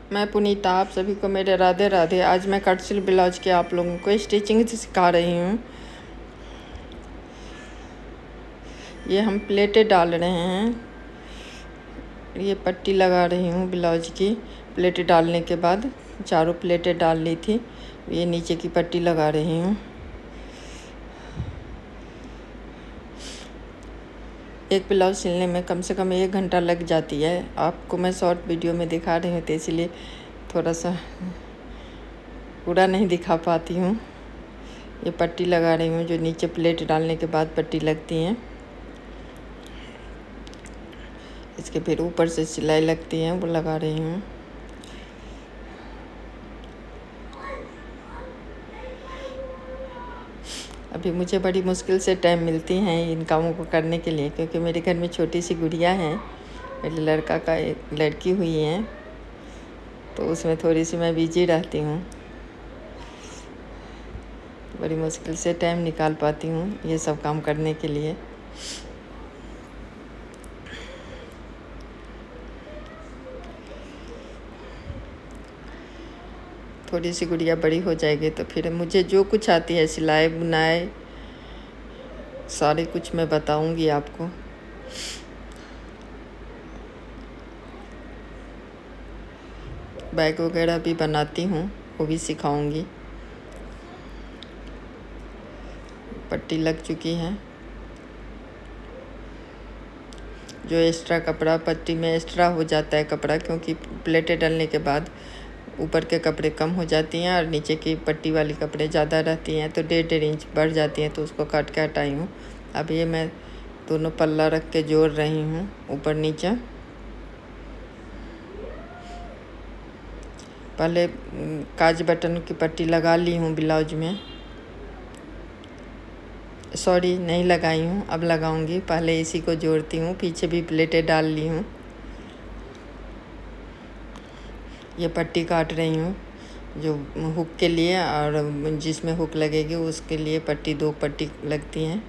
मैं पुनीता, आप सभी को मेरे राधे राधे। आज मैं कट स्लीव ब्लाउज के आप लोगों को स्टिचिंग सिखा रही हूँ। ये हम प्लेटें डाल रहे हैं। ये पट्टी लगा रही हूँ ब्लाउज की। प्लेटें डालने के बाद चारों प्लेटें डाल ली थी। ये नीचे की पट्टी लगा रही हूँ। एक ब्लाउज सिलने में कम से कम 1 घंटा लग जाती है। आपको मैं शॉर्ट वीडियो में दिखा रही हूँ तो इसलिए थोड़ा सा पूरा नहीं दिखा पाती हूँ। ये पट्टी लगा रही हूँ जो नीचे प्लेट डालने के बाद पट्टी लगती हैं। इसके फिर ऊपर से सिलाई लगती है, वो लगा रही हूँ। अभी मुझे बड़ी मुश्किल से टाइम मिलती हैं इन कामों को करने के लिए, क्योंकि मेरे घर में छोटी सी गुड़िया है। मेरे लड़का का एक लड़की हुई है, तो उसमें थोड़ी सी मैं बिजी रहती हूँ। बड़ी मुश्किल से टाइम निकाल पाती हूँ ये सब काम करने के लिए। थोड़ी सी गुड़िया बड़ी हो जाएगी तो फिर मुझे जो कुछ आती है, सिलाई बुनाई सारे कुछ मैं बताऊंगी आपको। बैग वगैरह भी बनाती हूँ, वो भी सिखाऊंगी। पट्टी लग चुकी है। जो एक्स्ट्रा कपड़ा पट्टी में एक्स्ट्रा हो जाता है कपड़ा, क्योंकि प्लेटें डलने के बाद ऊपर के कपड़े कम हो जाती हैं और नीचे की पट्टी वाली कपड़े ज़्यादा रहती हैं, तो 1.5 इंच बढ़ जाती हैं, तो उसको काट के हटाई हूँ। अब ये मैं दोनों पल्ला रख के जोड़ रही हूँ ऊपर नीचे। पहले काज बटन की पट्टी लगा ली हूँ ब्लाउज में। सॉरी, नहीं लगाई हूँ, अब लगाऊंगी। पहले इसी को जोड़ती हूँ। पीछे भी प्लेटें डाल ली हूँ। ये पट्टी काट रही हूँ जो हुक के लिए, और जिसमें हुक लगेगी उसके लिए पट्टी 2 पट्टी लगती हैं।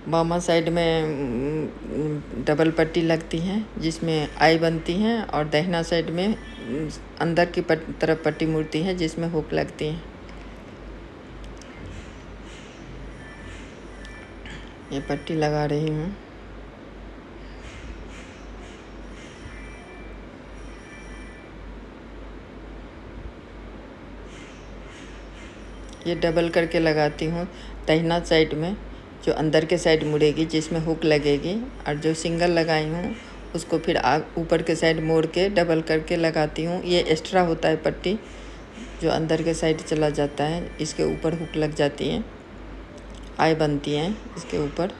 बामा साइड में डबल पट्टी लगती है जिसमें आई बनती हैं, और दाहिना साइड में अंदर की तरफ पट्टी मुड़ती है जिसमें हुक लगती है। ये पट्टी लगा रही हूँ। ये डबल करके लगाती हूँ। दाहिना साइड में जो अंदर के साइड मुड़ेगी जिसमें हुक लगेगी, और जो सिंगल लगाई हूँ उसको फिर ऊपर के साइड मोड़ के डबल करके लगाती हूँ। ये एक्स्ट्रा होता है पट्टी जो अंदर के साइड चला जाता है, इसके ऊपर हुक लग जाती है, आई बनती हैं इसके ऊपर।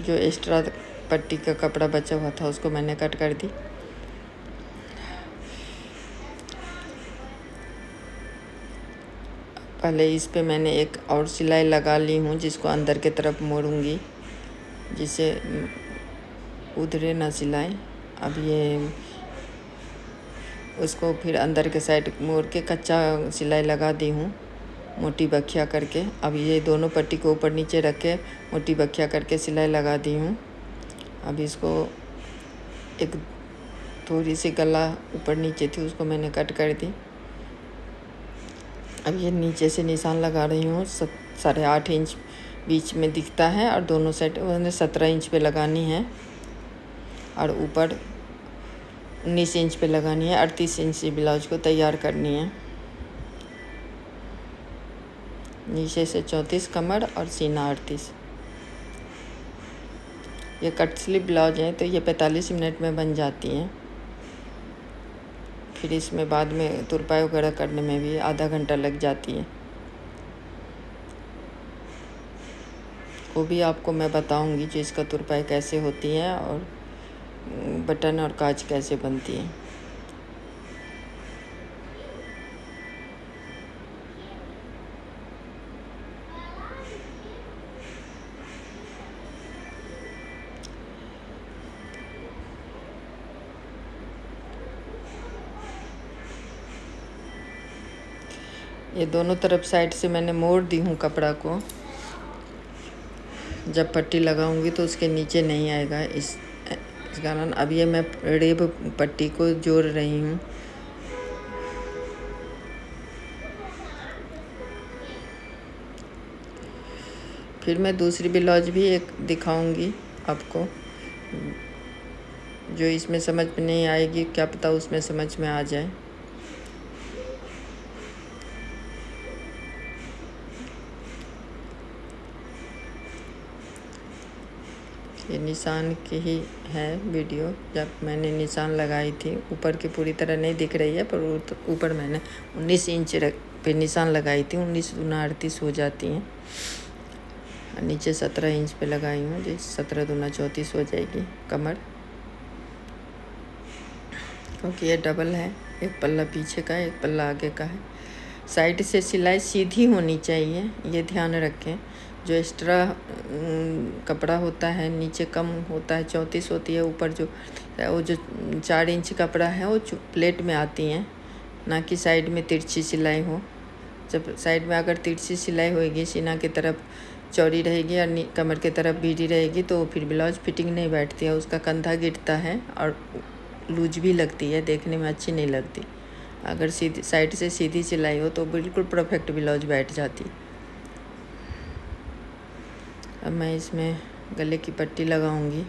जो एक्स्ट्रा पट्टी का कपड़ा बचा हुआ था उसको मैंने कट कर दी। पहले इस पे मैंने एक और सिलाई लगा ली हूँ जिसको अंदर के तरफ मोड़ूंगी, जिससे उधरे ना सिलाई। अब ये उसको फिर अंदर के साइड मोड़ के कच्चा सिलाई लगा दी हूँ मोटी बखिया करके। अब ये दोनों पट्टी को ऊपर नीचे रख के मोटी बखिया करके सिलाई लगा दी हूँ। अब इसको एक थोड़ी सी गला ऊपर नीचे थी उसको मैंने कट कर दी। अब ये नीचे से निशान लगा रही हूँ। 8.5 इंच बीच में दिखता है, और दोनों साइड मैंने 17 इंच पे लगानी है, और ऊपर 19 इंच पे लगानी है। 38 इंच ब्लाउज को तैयार करनी है। नीचे से 34 कमर और सीना 38। ये कट स्लीव ब्लाउज है तो ये 45 मिनट में बन जाती हैं। फिर इसमें बाद में तुरपाई वगैरह करने में भी आधा घंटा लग जाती है। वो भी आपको मैं बताऊंगी जो इसका तुरपाई कैसे होती है और बटन और काज कैसे बनती है। ये दोनों तरफ साइड से मैंने मोड़ दी हूँ कपड़ा को। जब पट्टी लगाऊंगी तो उसके नीचे नहीं आएगा, इस कारण अब ये मैं रेब पट्टी को जोड़ रही हूँ। फिर मैं दूसरी ब्लाउज भी एक दिखाऊंगी आपको, जो इसमें समझ में नहीं आएगी, क्या पता उसमें समझ में आ जाए। ये निशान की ही है वीडियो, जब मैंने निशान लगाई थी। ऊपर की पूरी तरह नहीं दिख रही है, पर ऊपर मैंने 19 इंच पे निशान लगाई थी। 19 दूना 38 हो जाती हैं। नीचे 17 इंच पे लगाई हूँ, जो 17 दूना 34 हो जाएगी कमर, क्योंकि ये डबल है। एक पल्ला पीछे का, एक पल्ला आगे का है। साइड से सिलाई सीधी होनी चाहिए, ये ध्यान रखें। जो एक्स्ट्रा कपड़ा होता है नीचे कम होता है, 34 होती है। ऊपर जो वो जो 4 इंच कपड़ा है वो प्लेट में आती हैं, ना कि साइड में तिरछी सिलाई हो। जब साइड में अगर तिरछी सिलाई होएगी, सीना की तरफ चौड़ी रहेगी और कमर की तरफ बीडी रहेगी, तो फिर ब्लाउज फिटिंग नहीं बैठती है, उसका कंधा गिरता है और लूज भी लगती है, देखने में अच्छी नहीं लगती। अगर सीधी साइड से सीधी सिलाई हो तो बिल्कुल परफेक्ट ब्लाउज बैठ जाती। अब मैं इसमें गले की पट्टी लगाऊंगी।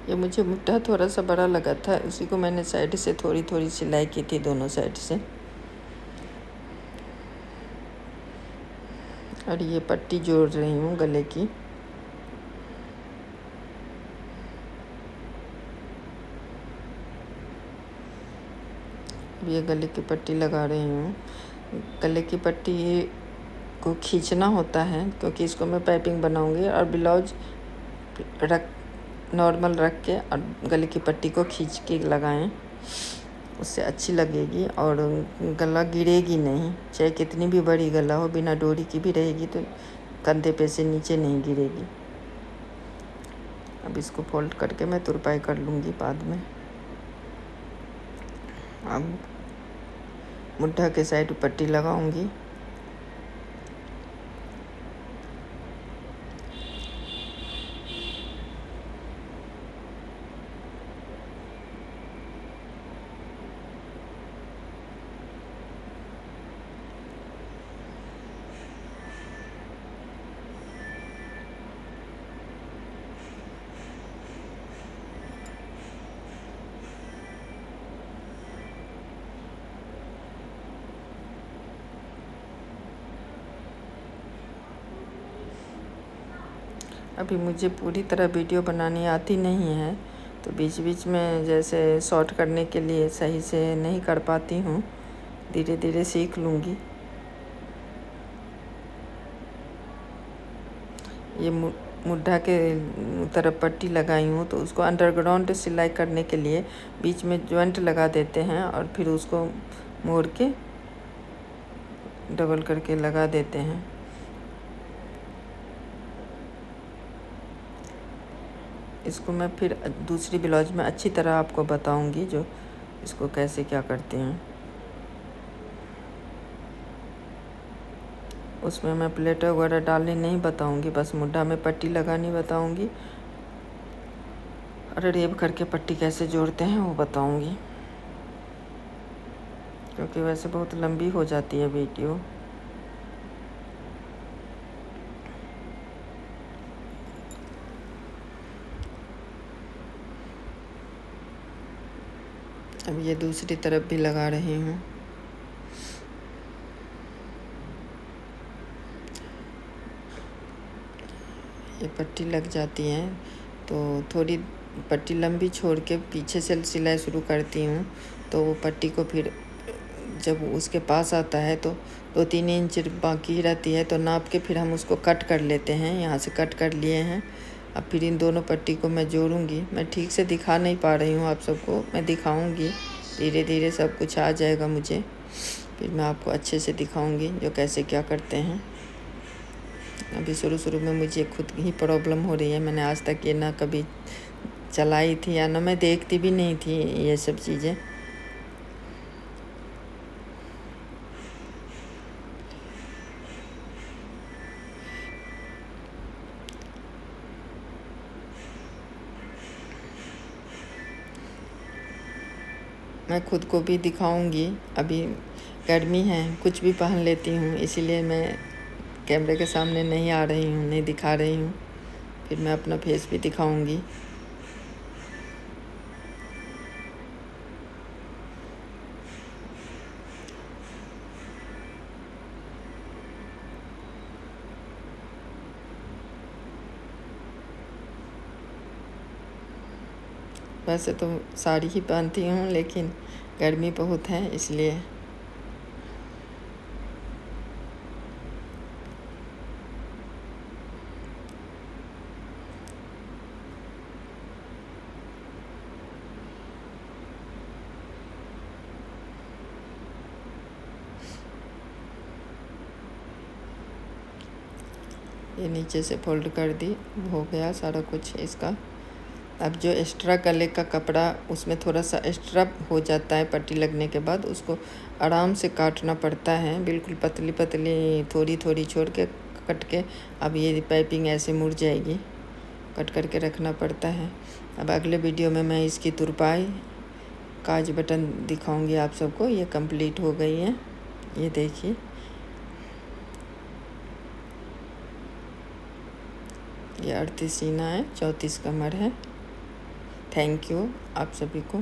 ये मुझे मुट्ठा थोड़ा सा बड़ा लगा था, उसी को मैंने साइड से थोड़ी थोड़ी सिलाई की थी, दोनों साइड से। और ये पट्टी जोड़ रही हूँ गले की। अब ये गले की पट्टी लगा रही हूँ। गले की पट्टी को खींचना होता है, क्योंकि इसको मैं पाइपिंग बनाऊंगी। और ब्लाउज नॉर्मल रख के और गले की पट्टी को खींच के लगाएं, उससे अच्छी लगेगी और गला गिरेगी नहीं। चाहे कितनी भी बड़ी गला हो, बिना डोरी की भी रहेगी तो कंधे पे से नीचे नहीं गिरेगी। अब इसको फोल्ड करके मैं तुरपाई कर लूँगी बाद में। अब मुट्ठा के साइड पट्टी लगाऊंगी। अभी मुझे पूरी तरह वीडियो बनानी आती नहीं है, तो बीच बीच में जैसे शॉर्ट करने के लिए सही से नहीं कर पाती हूँ। धीरे धीरे सीख लूँगी। ये मुड्ढा के तरफ पट्टी लगाई हूँ, तो उसको अंडरग्राउंड सिलाई करने के लिए बीच में जॉइंट लगा देते हैं और फिर उसको मोड़ के डबल करके लगा देते हैं। इसको मैं फिर दूसरी ब्लाउज में अच्छी तरह आपको बताऊंगी, जो इसको कैसे क्या करते हैं। उसमें मैं प्लेट वगैरह डालनी नहीं बताऊंगी, बस मुड्ढा में पट्टी लगानी बताऊंगी और रेब करके पट्टी कैसे जोड़ते हैं वो बताऊंगी, क्योंकि वैसे बहुत लंबी हो जाती है वीडियो। अब ये दूसरी तरफ भी लगा रही हूँ। ये पट्टी लग जाती है तो थोड़ी पट्टी लंबी छोड़ के पीछे से सिलाई शुरू करती हूँ। तो वो पट्टी को फिर जब उसके पास आता है तो 2-3 इंच बाकी रहती है तो नाप के फिर हम उसको कट कर लेते हैं। यहाँ से कट कर लिए हैं। अब फिर इन दोनों पट्टी को मैं जोड़ूंगी। मैं ठीक से दिखा नहीं पा रही हूँ आप सबको, मैं दिखाऊंगी धीरे धीरे सब कुछ आ जाएगा मुझे, फिर मैं आपको अच्छे से दिखाऊंगी जो कैसे क्या करते हैं। अभी शुरू में मुझे खुद ही प्रॉब्लम हो रही है। मैंने आज तक ये ना कभी चलाई थी या ना मैं देखती भी नहीं थी ये सब चीज़ें। मैं खुद को भी दिखाऊंगी। अभी गर्मी है, कुछ भी पहन लेती हूँ, इसीलिए मैं कैमरे के सामने नहीं आ रही हूँ, नहीं दिखा रही हूँ। फिर मैं अपना फेस भी दिखाऊंगी। वैसे तो साड़ी ही पहनती हूँ लेकिन गर्मी बहुत है इसलिए। ये नीचे से फोल्ड कर दी, हो गया सारा कुछ इसका। अब जो एक्स्ट्रा गले का कपड़ा उसमें थोड़ा सा एक्स्ट्रा हो जाता है पट्टी लगने के बाद, उसको आराम से काटना पड़ता है, बिल्कुल पतली पतली थोड़ी थोड़ी छोड़ के कट के। अब ये पाइपिंग ऐसे मुड़ जाएगी, कट करके रखना पड़ता है। अब अगले वीडियो में मैं इसकी तुरपाई काज बटन दिखाऊंगी आप सबको। ये कंप्लीट हो गई है, ये देखिए। ये 38 सीना है, 34 कमर है। थैंक यू आप सभी को।